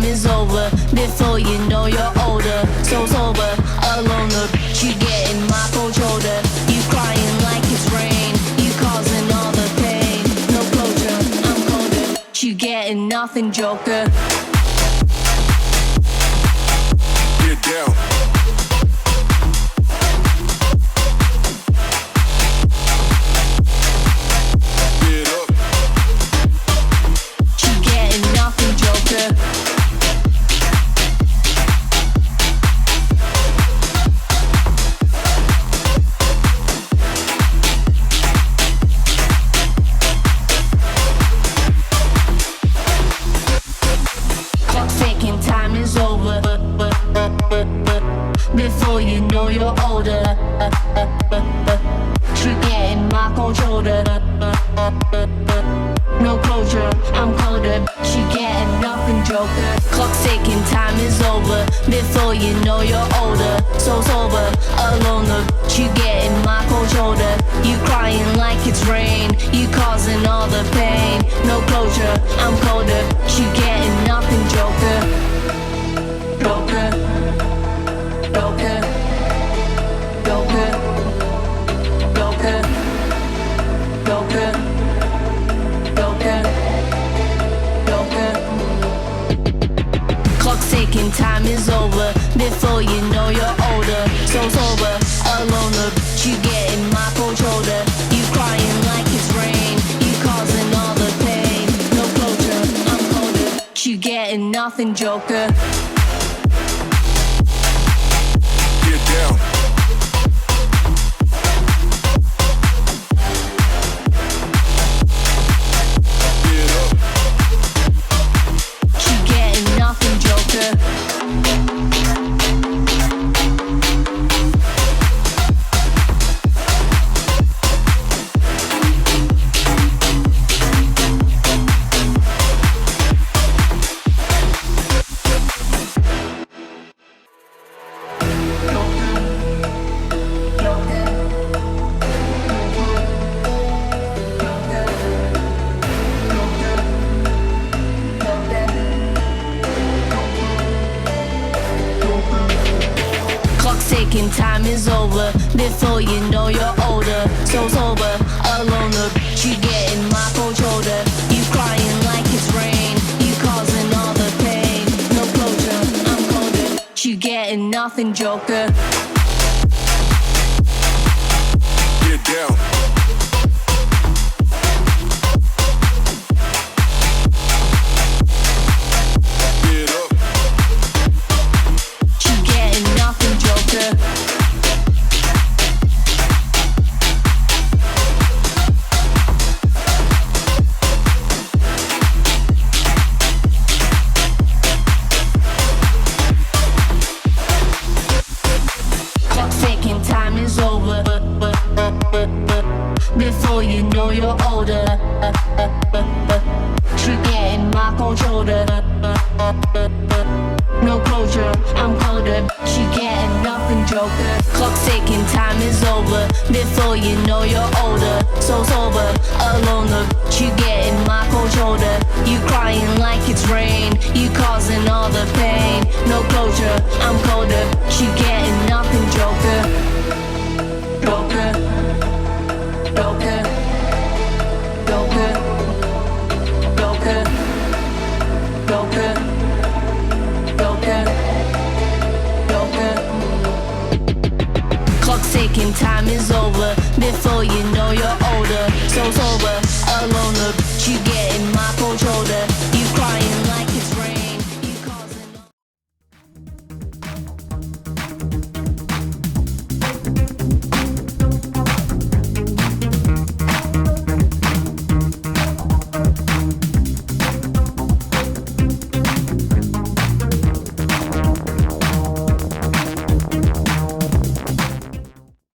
is over. Before you know you're older. So sober, alone the beach, you getting my cold shoulder. You crying like it's rain, you causing all the pain. No closure, I'm colder. You getting nothing, joker. Get down. Before you know you're older. You're getting my cold shoulder. No closure, I'm colder. You getting nothing, joker. Clock's ticking, time is over. Before you know you're older. So sober, alone the you getting my cold shoulder. You crying like it's rain, you causing all the pain. No closure, I'm colder. You getting nothing, joker. Joker. Joker, Joker, Joker, Joker, Joker, Joker. Clock's ticking, time is over. Before you know you're older. So sober, alone the beach, you getting my cold shoulder. You crying like it's rain, you causing all the pain. No closure, I'm colder. You getting nothing, joker. Down. Time is over. Before you know you're older. So sober, alone the beach, you getting my cold shoulder. You crying like it's rain, you causing all the pain. No closure, I'm colder. You getting nothing, joker. Get down. Before you know you're older. You're getting my cold shoulder. No closure, I'm colder. You getting nothing, joker. Clock's ticking, time is over. Before you know you're older. So sober, alone the you getting my cold shoulder. You crying like it's rain, you causing all the pain. No closure, I'm colder. You getting nothing, joker. Joker. Joker, Joker, Joker, Joker, Joker, Joker. Clock's ticking, time is over. Before you know you're older. So sober, alone the beach, you getting my cold shoulder.